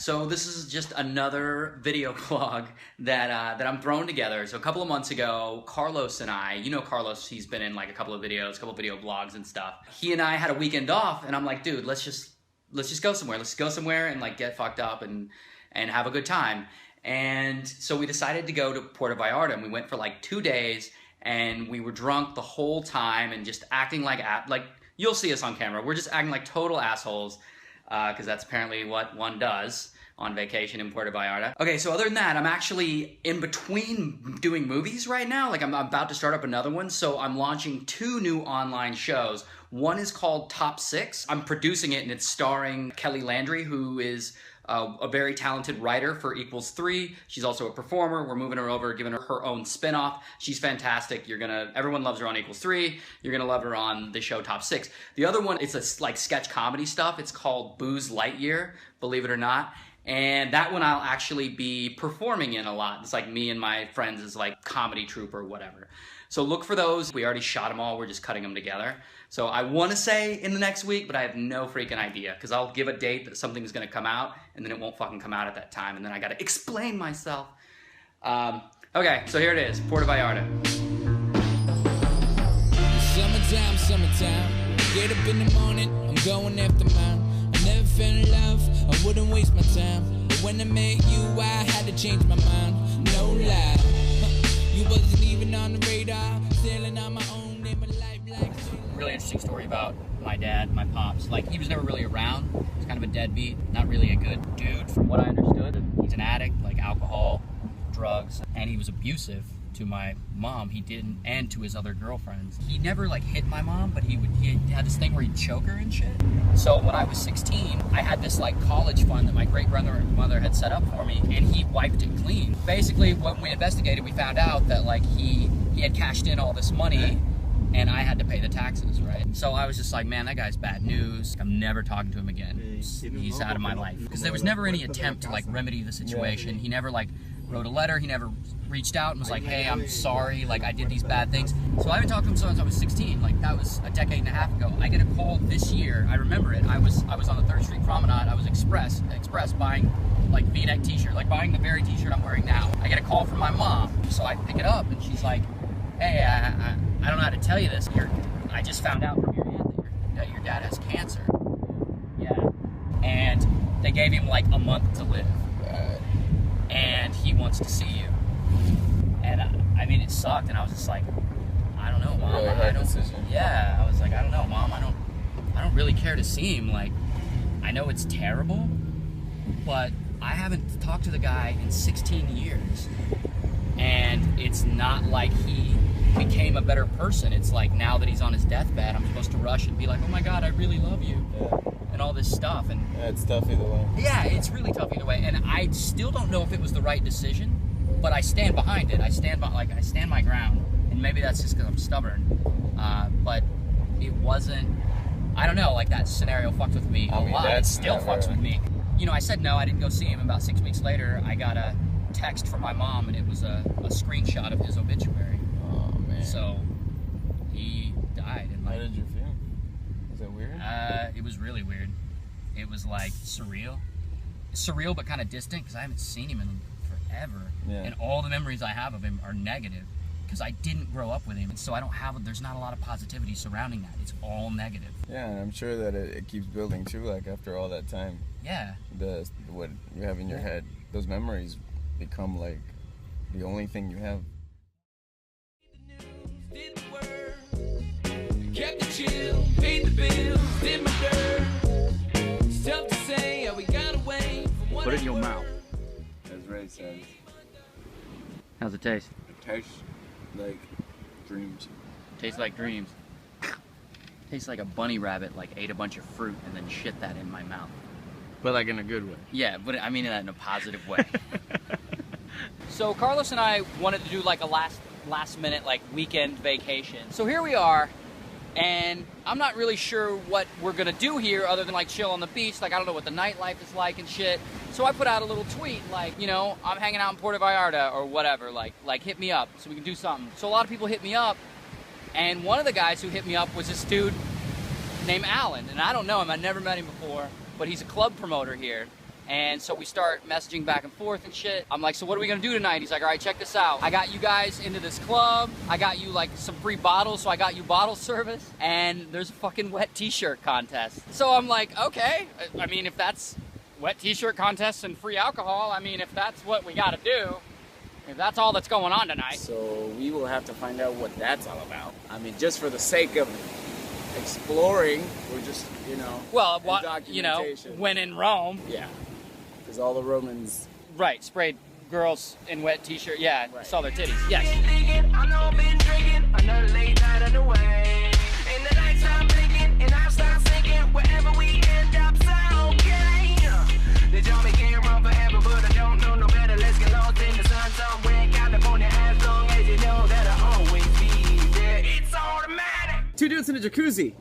So this is just another video vlog that I'm throwing together. So a couple of months ago, Carlos and I, you know Carlos, he's been in like a couple of videos, a couple of video vlogs and stuff. He and I had a weekend off, and I'm like, dude, let's just go somewhere. Let's go somewhere and like get fucked up and have a good time. And so we decided to go to Puerto Vallarta, and we went for like 2 days, and we were drunk the whole time and just acting like you'll see us on camera. We're just acting like total assholes. Because that's apparently what one does on vacation in Puerto Vallarta. Okay, so other than that, I'm actually in between doing movies right now. Like, I'm about to start up another one, so I'm launching 2 new online shows. One is called Top 6. I'm producing it, and it's starring Kelly Landry, who is a very talented writer for Equals 3. She's also a performer. We're moving her over, giving her her own spin-off. She's fantastic. Everyone loves her on Equals 3. You're gonna love her on the show Top 6. The other one, it's a like sketch comedy stuff. It's called Booze Lightyear, believe it or not. And that one I'll actually be performing in a lot. It's like me and my friends as like comedy troupe or whatever. So look for those. We already shot them all. We're just cutting them together. So I want to say in the next week, but I have no freaking idea, because I'll give a date that something's going to come out, and then it won't fucking come out at that time, and then I got to explain myself. Okay, so here it is, Puerto Vallarta. Summertime, summertime. Get up in the morning, I'm going after mine. I never fell in love, I wouldn't waste my time. But when I met you, I had to change my mind. No lie, you wasn't even on the radar. Sailing on my own, live my life like. Really interesting story about my dad, my pops. Like, he was never really around. He's kind of a deadbeat, not really a good dude from what I understood. He's an addict, like alcohol, drugs, and he was abusive to my mom. He didn't, and to his other girlfriends. He never like hit my mom, but he had this thing where he'd choke her and shit. So when I was 16, I had this like college fund that my great-grandmother had set up for me, and he wiped it clean. Basically, when we investigated, we found out that like he had cashed in all this money, and I had to pay the taxes, right? So I was just like, man, that guy's bad news. I'm never talking to him again. He's out of my life. Because there was never any attempt to like remedy the situation. He never like wrote a letter. He never reached out and was like, hey, I'm sorry, like I did these bad things. So I haven't talked to him since I was 16. Like, that was a decade and a half ago. I get a call this year. I remember it. I was on the 3rd Street Promenade. I was Express buying like V-neck t-shirt, like buying the very t-shirt I'm wearing now. I get a call from my mom. So I pick it up, and she's like, hey, I don't know how to tell you this. I just found out from your aunt that your dad has cancer. Yeah. And they gave him like a month to live. And he wants to see you. And I mean, it sucked, and I was just like, I don't know, Mom. Yeah, I was like, I don't know, Mom. I don't really care to see him. Like, I know it's terrible, but I haven't talked to the guy in 16 years. And it's not like he became a better person. It's like, now that he's on his deathbed, I'm supposed to rush and be like, oh my God, I really love you. Yeah. And all this stuff. And yeah, it's tough either way. Yeah, it's really tough either way. And I still don't know if it was the right decision, but I stand behind it. I stand my ground. And maybe that's just because I'm stubborn. But it wasn't, I don't know, like that scenario fucked with me a lot. It still fucks with me. You know, I said no, I didn't go see him. About 6 weeks later, I got a text from my mom, and it was a screenshot of his obituary. Oh man. So he died. And like, how did you feel? Was that weird? It was really weird. It was like surreal, but kind of distant, because I haven't seen him in forever. Yeah. And all the memories I have of him are negative, because I didn't grow up with him, and so there's not a lot of positivity surrounding that. It's all negative. Yeah, and I'm sure that it keeps building too, like after all that time. Yeah. What you have in your head, those memories become like the only thing you have. Kept the chill, paid the bills, did my dirt. It's tough to say how we got away from what. Put it in your mouth. As Ray says. How's it taste? It tastes like dreams. Tastes like dreams. Tastes like a bunny rabbit like ate a bunch of fruit and then shit that in my mouth. But like in a good way. Yeah, but I mean that in a positive way. So Carlos and I wanted to do like a last minute like weekend vacation. So here we are, and I'm not really sure what we're gonna do here other than like chill on the beach. Like, I don't know what the nightlife is like and shit. So I put out a little tweet like, you know, I'm hanging out in Puerto Vallarta or whatever, like hit me up so we can do something. So a lot of people hit me up, and one of the guys who hit me up was this dude named Alan, and I don't know him, I've never met him before, but he's a club promoter here. And so we start messaging back and forth and shit. I'm like, so what are we gonna do tonight? He's like, all right, check this out. I got you guys into this club. I got you like some free bottles, so I got you bottle service. And there's a fucking wet t-shirt contest. So I'm like, okay. I mean, if that's wet t-shirt contests and free alcohol, I mean, if that's what we gotta do, if that's all that's going on tonight. So we will have to find out what that's all about. I mean, just for the sake of exploring, we're just, you know, well, you know, when in Rome. Yeah, because all the Romans... Right, sprayed girls in wet t-shirt. Yeah, right. Saw their titties. Yes. I know I've been drinking, another late night underway. And the lights start blinking, and I start sinking. Wherever we end up, so okay. They tell me can't run forever, but I don't know no better. Let's get lost in the sun somewhere in California. As long as you know that I always be there. It's automatic. 2 dudes in a jacuzzi.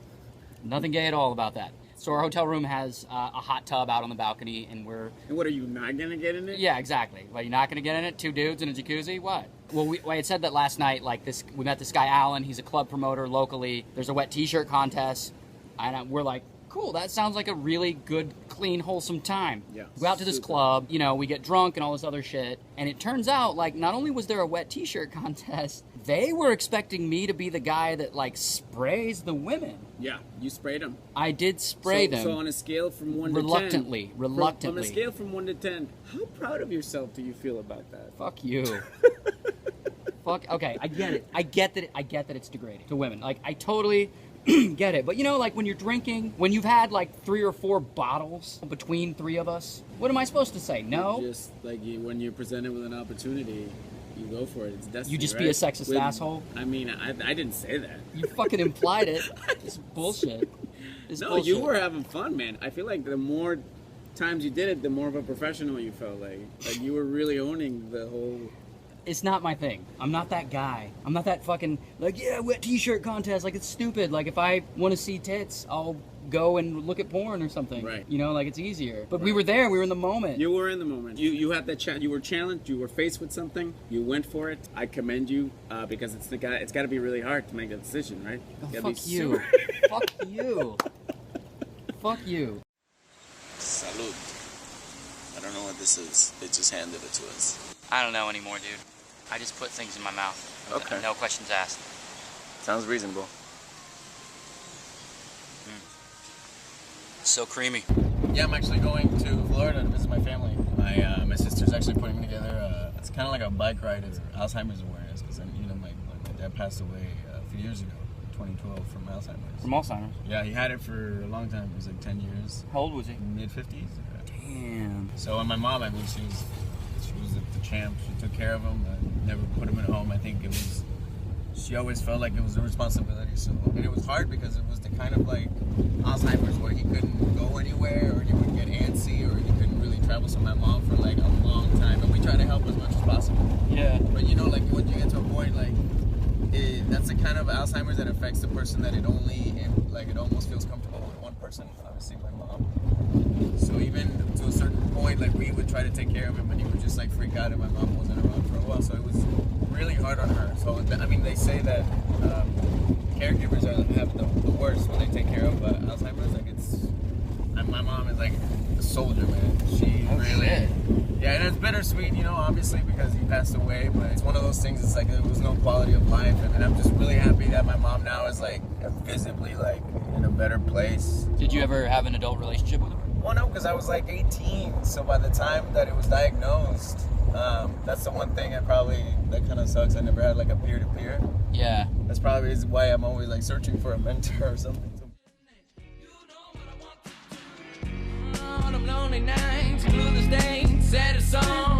Nothing gay at all about that. So our hotel room has a hot tub out on the balcony, and we're... And what, are you not gonna get in it? Yeah, exactly. Well, you're not gonna get in it? 2 dudes in a jacuzzi? What? Well, I had said that last night, like, we met this guy, Alan. He's a club promoter locally. There's a wet t-shirt contest. And we're like, cool, that sounds like a really good, clean, wholesome time. Yeah. We go out to this club, you know, we get drunk and all this other shit. And it turns out, like, not only was there a wet t-shirt contest, they were expecting me to be the guy that, like, sprays the women. Yeah, you sprayed them. I did spray them. So on a scale from 1 to 10... Reluctantly. On a scale from 1 to 10, how proud of yourself do you feel about that? Fuck you. Fuck, okay, I get it. I get that it's degrading to women. Like, I totally... get it, but you know, like when you're drinking, when you've had like 3 or 4 bottles between 3 of us, what am I supposed to say? No? Just like when you're presented with an opportunity, you go for it. It's destiny. You just right? be a sexist asshole? I mean, I didn't say that. You fucking implied it. It's bullshit. No, bullshit. You were having fun, man. I feel like the more times you did it, the more of a professional you felt. Like you were really owning the whole... It's not my thing. I'm not that guy. I'm not that fucking, like, yeah, wet t-shirt contest. Like, it's stupid. Like, if I want to see tits, I'll go and look at porn or something. Right. You know, like, it's easier. But right. we were there. We were in the moment. You were in the moment. You had that you were challenged. You were faced with something. You went for it. I commend you because it's got to be really hard to make that decision, right? Oh, fuck you. Fuck you. Fuck you. Salud. I don't know what this is. They just handed it to us. I don't know anymore, dude. I just put things in my mouth. Okay. No questions asked. Sounds reasonable. So creamy. Yeah, I'm actually going to Florida to visit my family. My sister's actually putting me together. It's kind of like a bike ride. It's Alzheimer's awareness because my dad passed away a few years ago, 2012, from Alzheimer's. From Alzheimer's? Yeah, he had it for a long time. It was like 10 years. How old was he? Mid-50s. Damn. So, and my mom, I mean, she was the champ. She took care of him. Never put him at home. I think she always felt like it was a responsibility. So, and it was hard because it was the kind of like Alzheimer's where he couldn't go anywhere, or he would get antsy, or he couldn't really travel. So my mom for like a long time, and we tried to help as much as possible. Yeah. But you know, like when you get to a point, like that's the kind of Alzheimer's that affects the person that it almost feels comfortable with one person. Obviously, my mom. So even to a certain point, like we would try to take care of him, but he would just like freak out, and my mom wasn't around for a while. So it was really hard on her. So I mean, they say that caregivers have the worst when they take care of Alzheimer's. Like my mom is like a soldier, man. She really. Shit. Yeah, and it's bittersweet, you know, obviously because he passed away, but it's one of those things, it's like there was no quality of life, and I'm just really happy that my mom now is like visibly like in a better place. Did you ever have an adult relationship with her? Well, no, because I was like 18, so by the time that it was diagnosed, that's the one thing that kind of sucks. I never had like a peer-to-peer. Yeah. That's probably why I'm always like searching for a mentor or something. On them lonely nights, glue the stains, set a song.